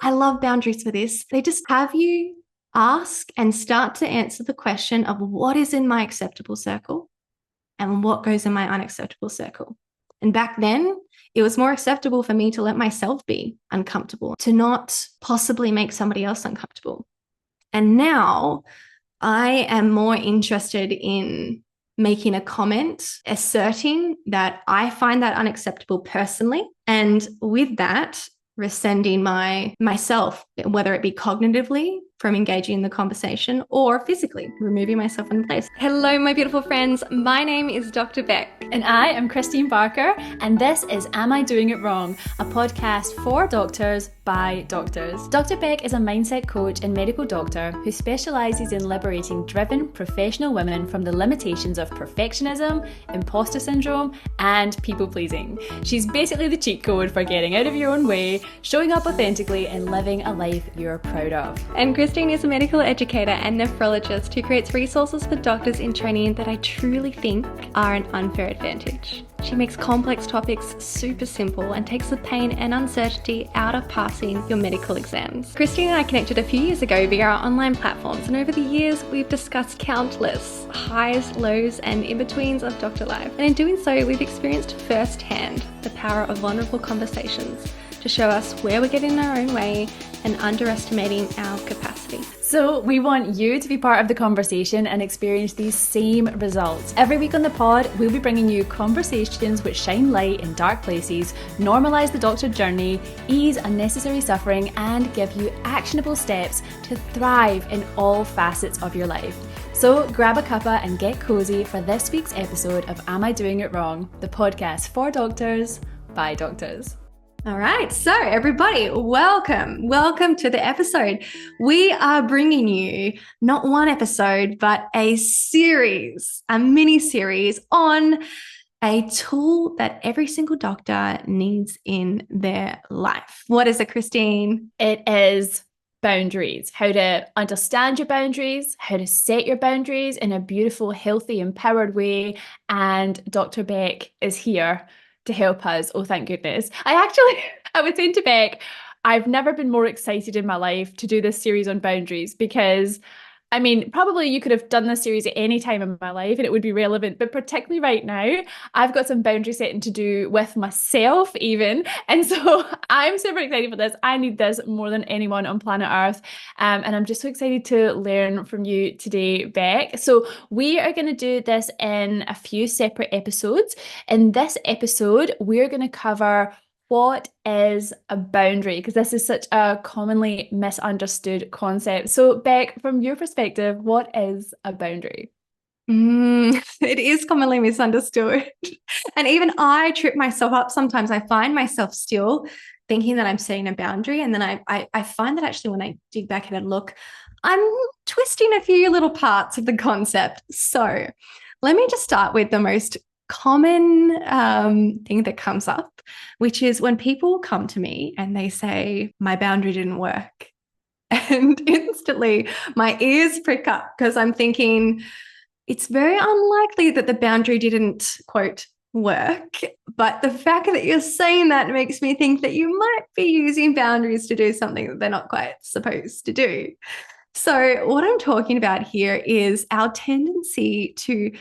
I love boundaries for this. They just have you ask and start to answer the question of what is in my acceptable circle and what goes in my unacceptable circle. And back then, it was more acceptable for me to let myself be uncomfortable, to not possibly make somebody else uncomfortable. And now I am more interested in making a comment, asserting that I find that unacceptable personally. And with that, rescinding myself, whether it be cognitively from engaging in the conversation or physically removing myself from the place. Hello, my beautiful friends. My name is Dr. Becc. And I am Kristeen Barker, and this is Am I Doing It Wrong? A podcast for doctors by doctors. Dr. Becc is a mindset coach and medical doctor who specialises in liberating driven professional women from the limitations of perfectionism, imposter syndrome, and people pleasing. She's basically the cheat code for getting out of your own way, showing up authentically, and living a life you're proud of. And Kristeen is a medical educator and nephrologist who creates resources for doctors in training that I truly think are an unfair advantage. She makes complex topics super simple and takes the pain and uncertainty out of passing your medical exams. Kristeen and I connected a few years ago via our online platforms, and over the years we've discussed countless highs, lows, and in-betweens of doctor life. And in doing so, we've experienced firsthand the power of vulnerable conversations to show us where we're getting in our own way and underestimating our capacity. So we want you to be part of the conversation and experience these same results. Every week on the pod, we'll be bringing you conversations which shine light in dark places, normalise the doctor journey, ease unnecessary suffering, and give you actionable steps to thrive in all facets of your life. So grab a cuppa and get cozy for this week's episode of Am I Doing It Wrong? The podcast for doctors by doctors. All right, so everybody, welcome to the episode. We are bringing you not one episode, but a series, a mini series on a tool that every single doctor needs in their life. What is it, Kristeen? It is boundaries, how to understand your boundaries, how to set your boundaries in a beautiful, healthy, empowered way. And Dr. Becc is here to help us. Oh, thank goodness. I was saying to Becc, I've never been more excited in my life to do this series on boundaries because, I mean, probably you could have done this series at any time in my life and it would be relevant, but particularly right now, I've got some boundary setting to do with myself even. And so I'm super excited for this. I need this more than anyone on planet Earth. And I'm just so excited to learn from you today, Becc. So we are going to do this in a few separate episodes. In this episode, we're going to cover what is a boundary? Because this is such a commonly misunderstood concept. So, Becc, from your perspective, what is a boundary? It is commonly misunderstood. And even I trip myself up sometimes. I find myself still thinking that I'm setting a boundary. And then I find that actually when I dig back at it and look, I'm twisting a few little parts of the concept. So let me just start with the most common thing that comes up, which is when people come to me and they say, my boundary didn't work. And instantly my ears prick up because I'm thinking it's very unlikely that the boundary didn't, quote, work. But the fact that you're saying that makes me think that you might be using boundaries to do something that they're not quite supposed to do. So what I'm talking about here is our tendency to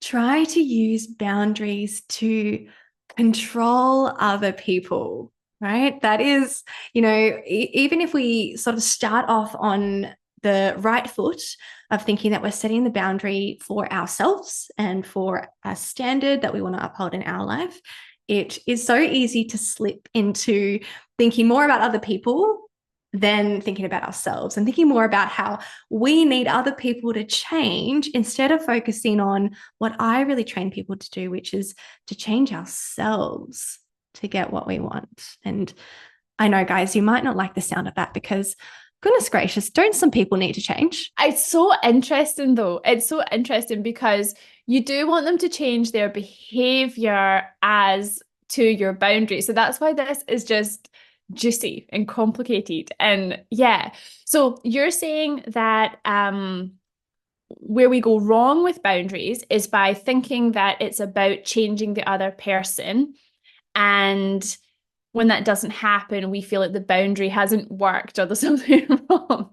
try to use boundaries to control other people, right? That is, even if we sort of start off on the right foot of thinking that we're setting the boundary for ourselves and for a standard that we want to uphold in our life, it is so easy to slip into thinking more about other people than thinking about ourselves and thinking more about how we need other people to change instead of focusing on what I really train people to do, which is to change ourselves to get what we want. And I know, guys, you might not like the sound of that because goodness gracious, don't some people need to change? It's so interesting though. It's so interesting because you do want them to change their behavior as to your boundaries. So that's why this is just juicy and complicated. And yeah, so you're saying that where we go wrong with boundaries is by thinking that it's about changing the other person. And when that doesn't happen, we feel like the boundary hasn't worked or there's something wrong.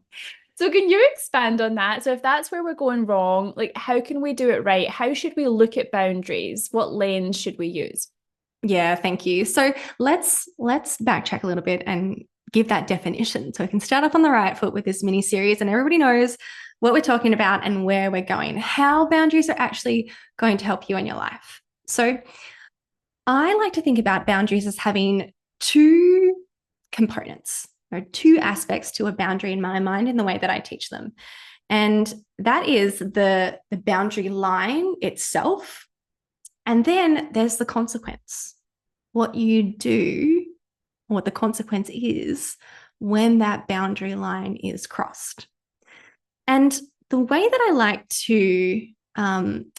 So can you expand on that? So if that's where we're going wrong, like how can we do it right? How should we look at boundaries? What lens should we use? Yeah, thank you. So let's backtrack a little bit and give that definition so we can start off on the right foot with this mini series and everybody knows what we're talking about and where we're going, how boundaries are actually going to help you in your life. So I like to think about boundaries as having two components or two aspects to a boundary in my mind in the way that I teach them. And that is the boundary line itself. And then there's the consequence, what you do, what the consequence is when that boundary line is crossed. And the way that I like to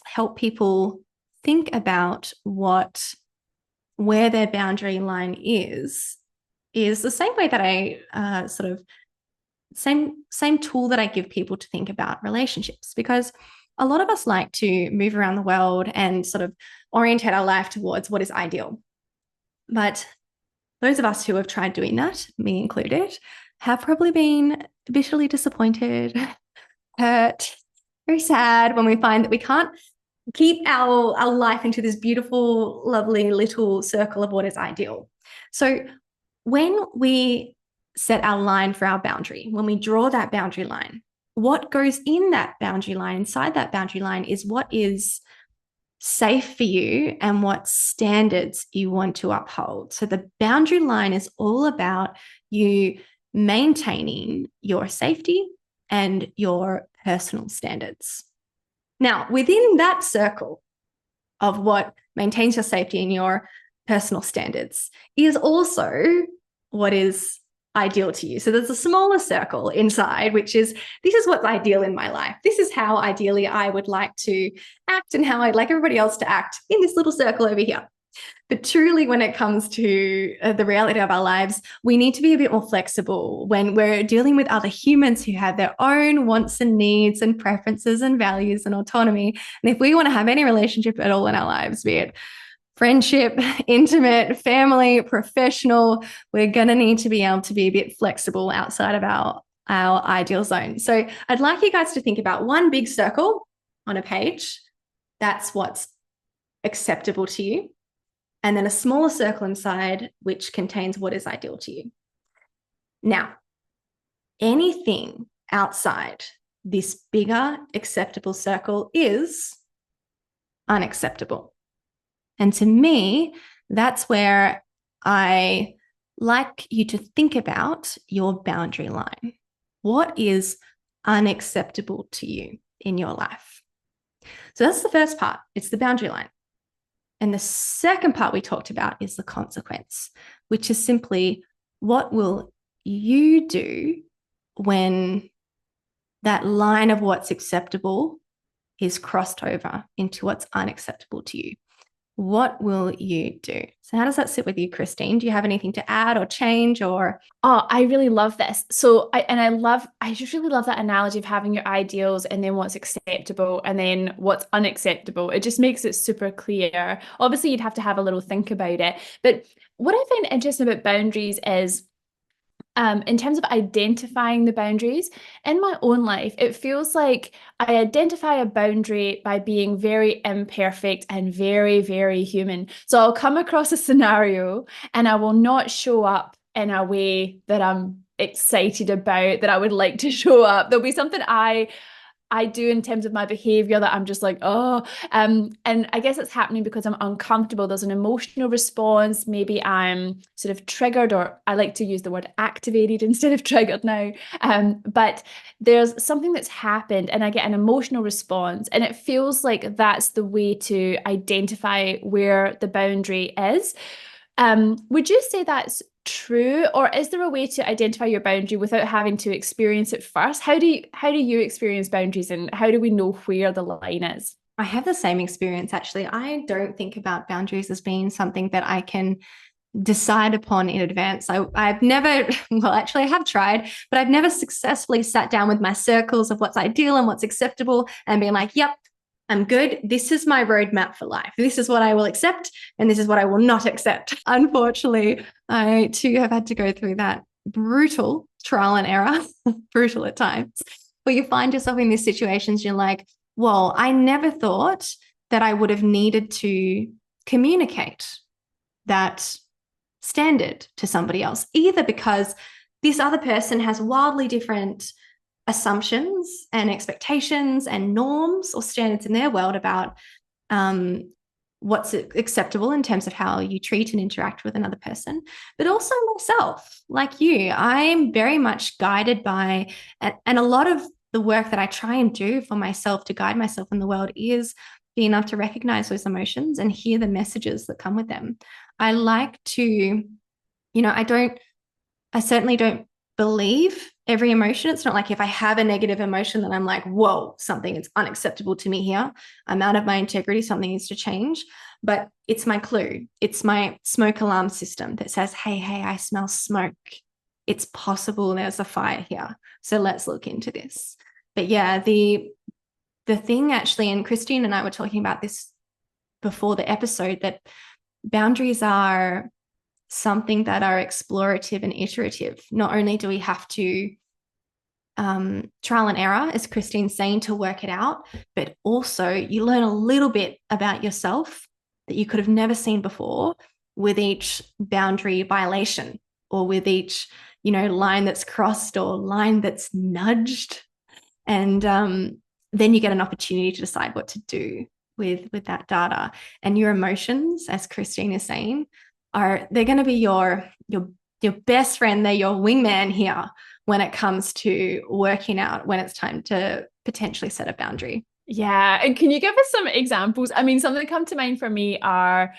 help people think about where their boundary line is the same way that I same tool that I give people to think about relationships, because a lot of us like to move around the world and sort of orientate our life towards what is ideal. But those of us who have tried doing that, me included, have probably been bitterly disappointed, hurt, very sad when we find that we can't keep our life into this beautiful, lovely little circle of what is ideal. So when we set our line for our boundary, when we draw that boundary line, what goes in that boundary line, inside that boundary line, is what is safe for you and what standards you want to uphold. So the boundary line is all about you maintaining your safety and your personal standards. Now, within that circle of what maintains your safety and your personal standards is also what is ideal to you. So there's a smaller circle inside, which is, this is what's ideal in my life. This is how ideally I would like to act and how I'd like everybody else to act in this little circle over here. But truly, when it comes to the reality of our lives, we need to be a bit more flexible when we're dealing with other humans who have their own wants and needs and preferences and values and autonomy. And if we want to have any relationship at all in our lives, be it friendship, intimate, family, professional, we're going to need to be able to be a bit flexible outside of our ideal zone. So I'd like you guys to think about one big circle on a page. That's what's acceptable to you. And then a smaller circle inside, which contains what is ideal to you. Now, anything outside this bigger acceptable circle is unacceptable. And to me, that's where I like you to think about your boundary line. What is unacceptable to you in your life? So that's the first part. It's the boundary line. And the second part we talked about is the consequence, which is simply, what will you do when that line of what's acceptable is crossed over into what's unacceptable to you? What will you do? So how does that sit with you, Kristeen? Do you have anything to add or change or? Oh, I really love this. So I just really love that analogy of having your ideals and then what's acceptable and then what's unacceptable. It just makes it super clear. Obviously, you'd have to have a little think about it. But what I find interesting about boundaries is, in terms of identifying the boundaries in my own life, it feels like I identify a boundary by being very imperfect and very, very human. So I'll come across a scenario and I will not show up in a way that I'm excited about, that I would like to show up. There'll be something I do in terms of my behavior that I'm just like, and I guess it's happening because I'm uncomfortable. There's an emotional response. Maybe I'm sort of triggered, or I like to use the word activated instead of triggered now. But there's something that's happened and I get an emotional response, and it feels like that's the way to identify where the boundary is. Would you say that's true, or is there a way to identify your boundary without having to experience it first? How do you experience boundaries, and how do we know where the line is? I have the same experience, actually. I don't think about boundaries as being something that I can decide upon in advance. I've never, well, actually I have tried, but I've never successfully sat down with my circles of what's ideal and what's acceptable and been like, yep, I'm good. This is my roadmap for life. This is what I will accept, and this is what I will not accept. Unfortunately, I too have had to go through that brutal trial and error, brutal at times, where you find yourself in these situations, you're like, well, I never thought that I would have needed to communicate that standard to somebody else, either because this other person has wildly different assumptions and expectations and norms or standards in their world about what's acceptable in terms of how you treat and interact with another person, but also myself, like you. I'm very much guided by, and a lot of the work that I try and do for myself to guide myself in the world is being able to recognize those emotions and hear the messages that come with them. I like to, I certainly don't believe every emotion. It's not like if I have a negative emotion, then I'm like, whoa, something is unacceptable to me here. I'm out of my integrity. Something needs to change. But it's my clue. It's my smoke alarm system that says, hey, I smell smoke. It's possible there's a fire here. So let's look into this. But yeah, the thing actually, and Kristeen and I were talking about this before the episode, that boundaries are something that are explorative and iterative. Not only do we have to trial and error, as Kristeen's saying, to work it out, but also you learn a little bit about yourself that you could have never seen before with each boundary violation, or with each, line that's crossed or line that's nudged. And then you get an opportunity to decide what to do with that data. And your emotions, as Kristeen is saying, they're going to be your best friend. They're your wingman here when it comes to working out when it's time to potentially set a boundary. Yeah. And can you give us some examples? I mean, something that come to mind for me I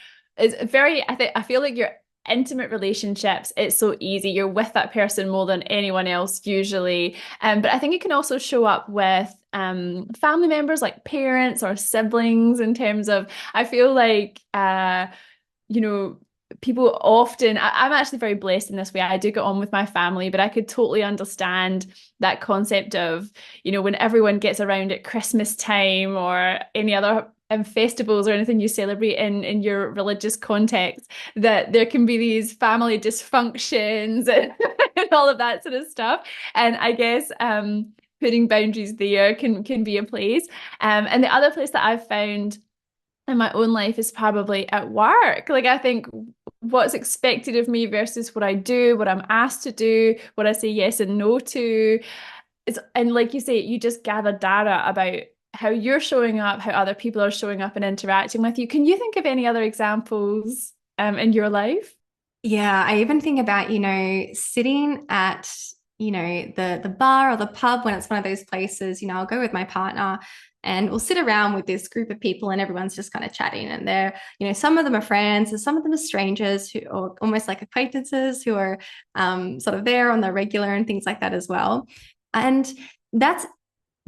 feel like your intimate relationships, it's so easy. You're with that person more than anyone else usually. But I think it can also show up with family members, like parents or siblings, in terms of, I feel like you know, people often, I'm actually very blessed in this way. I do get on with my family, but I could totally understand that concept of, when everyone gets around at Christmas time or any other festivals or anything you celebrate in your religious context, that there can be these family dysfunctions and all of that sort of stuff. And I guess putting boundaries there can be a place. And the other place that I've found in my own life is probably at work. Like, I think what's expected of me versus what I do, what I'm asked to do, what I say yes and no to. And like you say, you just gather data about how you're showing up, how other people are showing up and interacting with you. Can you think of any other examples in your life? Yeah, I even think about, sitting at, the bar or the pub when it's one of those places, I'll go with my partner and we'll sit around with this group of people and everyone's just kind of chatting. And they're, some of them are friends and some of them are strangers who are almost like acquaintances who are sort of there on the regular and things like that as well. And that's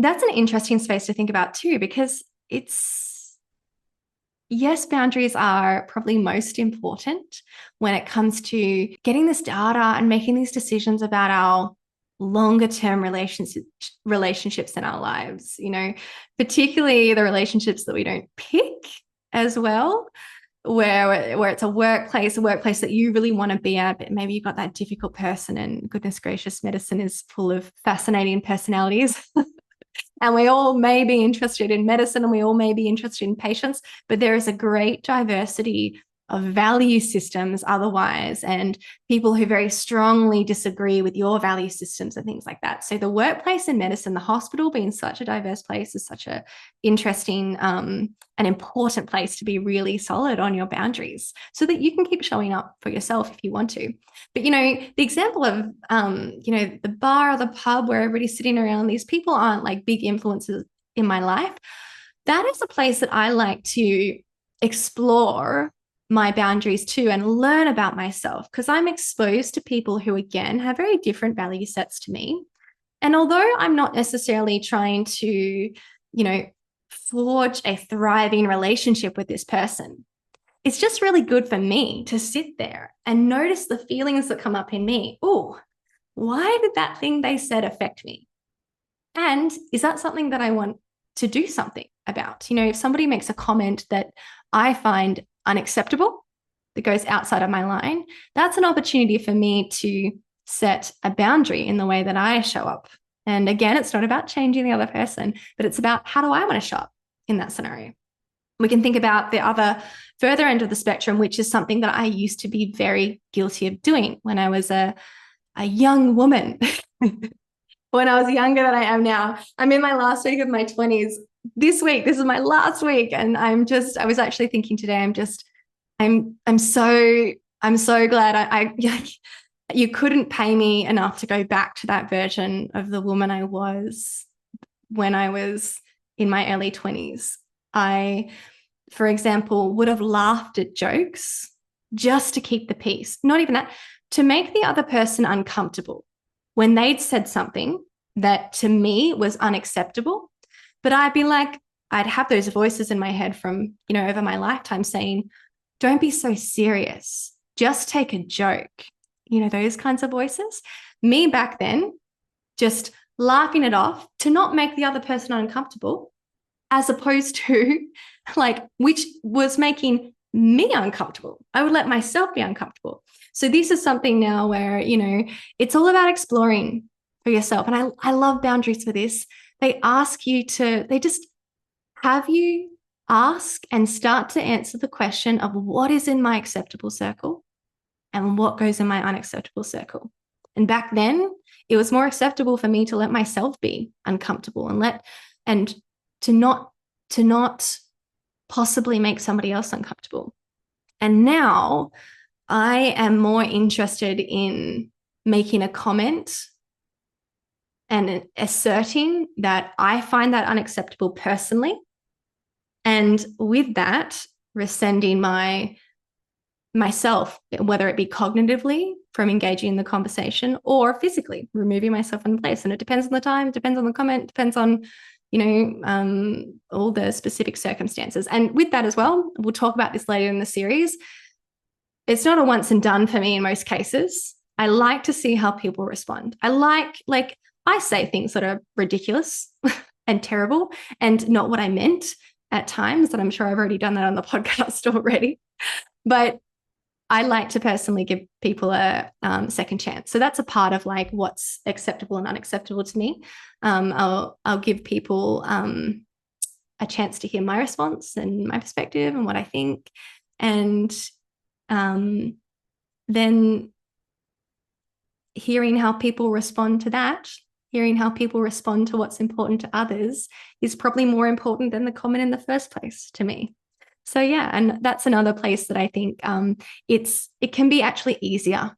an interesting space to think about too, because yes, boundaries are probably most important when it comes to getting this data and making these decisions about our longer term relationships in our lives, particularly the relationships that we don't pick as well, where it's a workplace that you really want to be at, but maybe you've got that difficult person, and goodness gracious, medicine is full of fascinating personalities. And we all may be interested in medicine and we all may be interested in patients, but there is a great diversity of value systems otherwise, and people who very strongly disagree with your value systems and things like that. So the workplace in medicine, the hospital being such a diverse place, is such a interesting and important place to be really solid on your boundaries so that you can keep showing up for yourself if you want to. But, the example of, the bar or the pub where everybody's sitting around, these people aren't like big influences in my life. That is a place that I like to explore my boundaries too and learn about myself, because I'm exposed to people who, again, have very different value sets to me. And although I'm not necessarily trying to, forge a thriving relationship with this person, it's just really good for me to sit there and notice the feelings that come up in me. Oh, why did that thing they said affect me? And is that something that I want do something about. You know, if somebody makes a comment that I find unacceptable, that goes outside of my line, that's an opportunity for me to set a boundary in the way that I show up. And again, it's not about changing the other person, but it's about how do I want to show up in that scenario. We can think about the other further end of the spectrum, which is something that I used to be very guilty of doing when I was a young woman. When I was younger than I am now. I'm in my last week of my 20s. This week, this is my last week. And I was actually thinking today, I'm so glad I you couldn't pay me enough to go back to that version of the woman I was when I was in my early 20s. I, for example, would have laughed at jokes just to keep the peace. Not even that, to make the other person uncomfortable when they'd said something that to me was unacceptable. But I'd be like, I'd have those voices in my head from, you know, over my lifetime saying, don't be so serious. Just take a joke. You know, those kinds of voices. Me back then, just laughing it off to not make the other person uncomfortable, as opposed to like, which was making me uncomfortable. I would let myself be uncomfortable. So this is something now where, you know, it's all about exploring for yourself. And I love boundaries for this. They just have you ask and start to answer the question of what is in my acceptable circle and what goes in my unacceptable circle. And back then, it was more acceptable for me to let myself be uncomfortable and to not possibly make somebody else uncomfortable. And now I am more interested in making a comment and asserting that I find that unacceptable personally. And with that, rescinding myself, whether it be cognitively from engaging in the conversation or physically removing myself from the place. And it depends on the time, it depends on the comment, depends on, you know, all the specific circumstances. And with that as well, we'll talk about this later in the series. It's not a once and done for me in most cases. I like to see how people respond. I say things that are ridiculous and terrible and not what I meant at times, and I'm sure I've already done that on the podcast already. But I like to personally give people a second chance. So that's a part of like what's acceptable and unacceptable to me. I'll give people a chance to hear my response and my perspective and what I think. And then hearing how people respond to that, hearing how people respond to what's important to others is probably more important than the comment in the first place to me. So yeah, and that's another place that I think it can be actually easier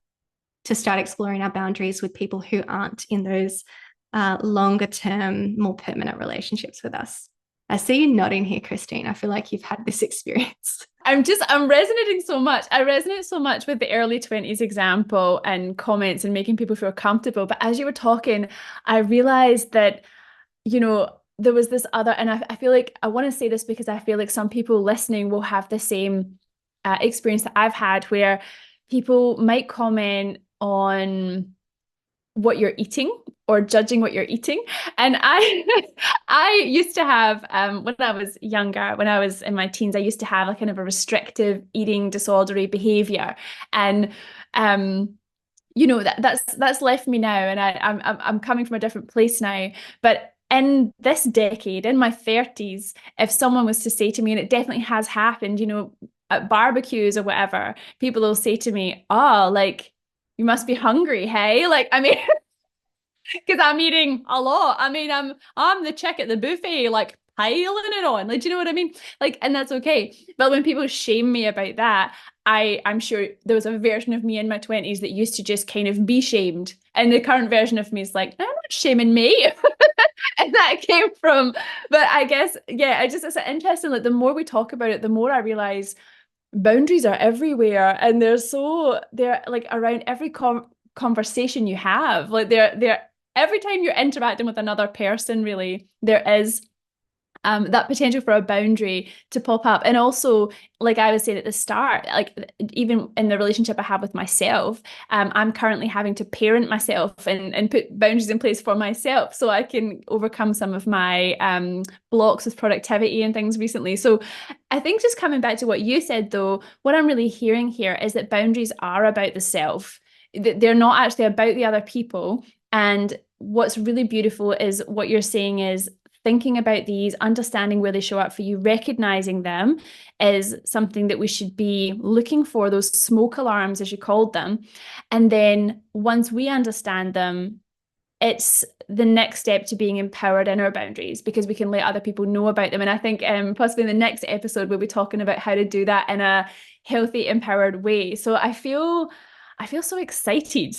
to start exploring our boundaries with people who aren't in those longer term, more permanent relationships with us. I see you nodding here, Kristeen. I feel like you've had this experience. I'm resonating so much. I resonate so much with the early 20s example and comments and making people feel comfortable. But as you were talking, I realized that, you know, there was this other, and I feel like I want to say this because I feel like some people listening will have the same experience that I've had, where people might comment on what you're eating or judging what you're eating. And I used to have, when I was younger, when I was in my teens, I used to have a kind of a restrictive eating disordery behavior. And you know, that's left me now, and I'm coming from a different place now. But in this decade, in my 30s, if someone was to say to me, and it definitely has happened, you know, at barbecues or whatever, people will say to me, "Oh, like you must be hungry, hey?" Like, I mean, because I'm eating a lot. I mean, I'm the chick at the buffet, like piling it on. Like, do you know what I mean? Like, and that's okay. But when people shame me about that, I'm sure there was a version of me in my 20s that used to just kind of be shamed. And the current version of me is like, I'm not shaming me. And that came from, but I guess, yeah, it's interesting. Like, the more we talk about it, the more I realize boundaries are everywhere, and they're like around every conversation you have. Like, they're every time you're interacting with another person, really, there is that potential for a boundary to pop up. And also, like I was saying at the start, like even in the relationship I have with myself, I'm currently having to parent myself and put boundaries in place for myself so I can overcome some of my blocks with productivity and things recently. So I think just coming back to what you said, though, what I'm really hearing here is that boundaries are about the self. They're not actually about the other people. And what's really beautiful is what you're saying is thinking about these, understanding where they show up for you, recognizing them is something that we should be looking for, those smoke alarms, as you called them. And then once we understand them, it's the next step to being empowered in our boundaries, because we can let other people know about them. And I think possibly in the next episode, we'll be talking about how to do that in a healthy, empowered way. So I feel so excited.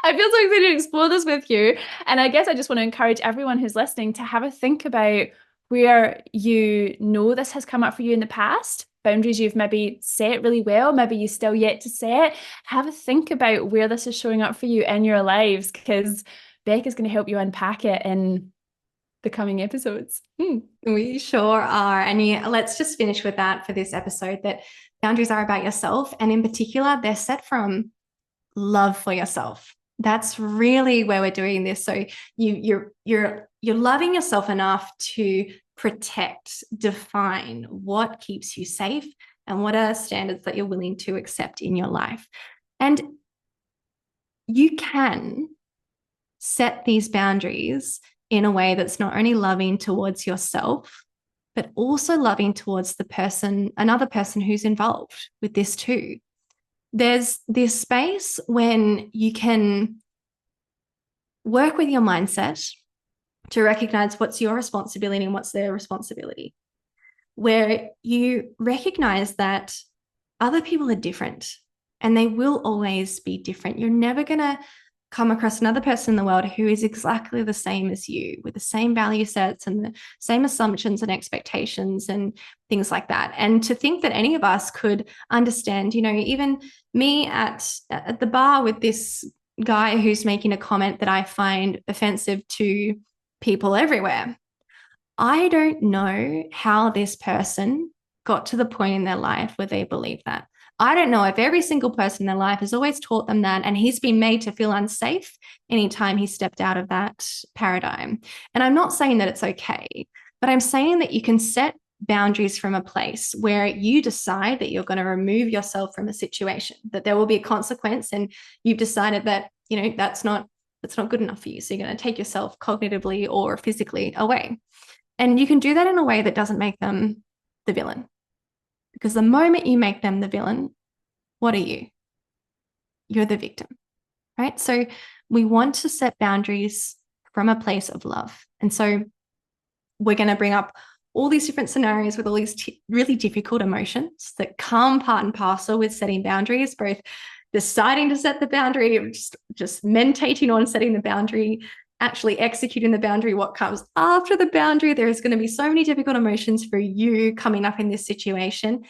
I feel so excited to explore this with you. And I guess I just want to encourage everyone who's listening to have a think about where you know this has come up for you in the past, boundaries you've maybe set really well, maybe you still yet to set. Have a think about where this is showing up for you in your lives, because Becc is going to help you unpack it in the coming episodes. We sure are. And let's just finish with that for this episode, that boundaries are about yourself. And in particular, they're set from love for yourself. That's really where we're doing this. So you're loving yourself enough to protect, define what keeps you safe and what are standards that you're willing to accept in your life. And you can set these boundaries in a way that's not only loving towards yourself, but also loving towards another person who's involved with this too. There's this space when you can work with your mindset to recognize what's your responsibility and what's their responsibility, where you recognize that other people are different and they will always be different. You're never going to come across another person in the world who is exactly the same as you, with the same value sets and the same assumptions and expectations and things like that. And to think that any of us could understand, even me at the bar with this guy who's making a comment that I find offensive to people everywhere. I don't know how this person got to the point in their life where they believe that. I don't know if every single person in their life has always taught them that, and he's been made to feel unsafe anytime he stepped out of that paradigm. And I'm not saying that it's okay, but I'm saying that you can set boundaries from a place where you decide that you're going to remove yourself from a situation, that there will be a consequence, and you've decided that, that's not good enough for you. So you're going to take yourself cognitively or physically away. And you can do that in a way that doesn't make them the villain. Because the moment you make them the villain, what are you? You're the victim, right? So we want to set boundaries from a place of love. And so we're going to bring up all these different scenarios with all these really difficult emotions that come part and parcel with setting boundaries, both deciding to set the boundary, just meditating on setting the boundary, actually executing the boundary, what comes after the boundary. There's going to be so many difficult emotions for you coming up in this situation,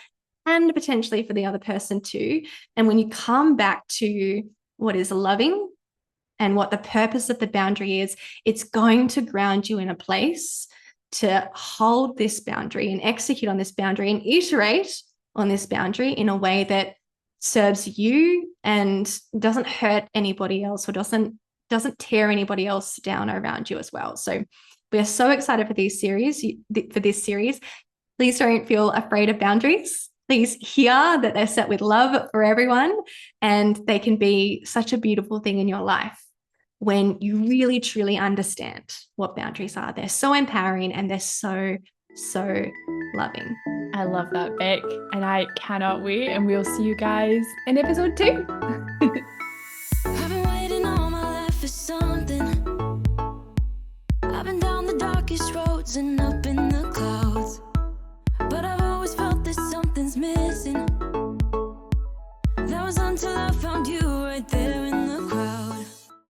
and potentially for the other person too. And when you come back to what is loving and what the purpose of the boundary is, it's going to ground you in a place to hold this boundary and execute on this boundary and iterate on this boundary in a way that serves you and doesn't hurt anybody else, or doesn't tear anybody else down around you as well. So we are so excited for this series. Please don't feel afraid of boundaries. Please hear that they're set with love for everyone, and they can be such a beautiful thing in your life when you really, truly understand what boundaries are. They're so empowering and they're so, so loving. I love that, Becc, and I cannot wait. And we'll see you guys in episode 2. I've been waiting all my life for something. I've been down the darkest roads and up in the clouds, but I've always felt that something's missing. That was until I found you right there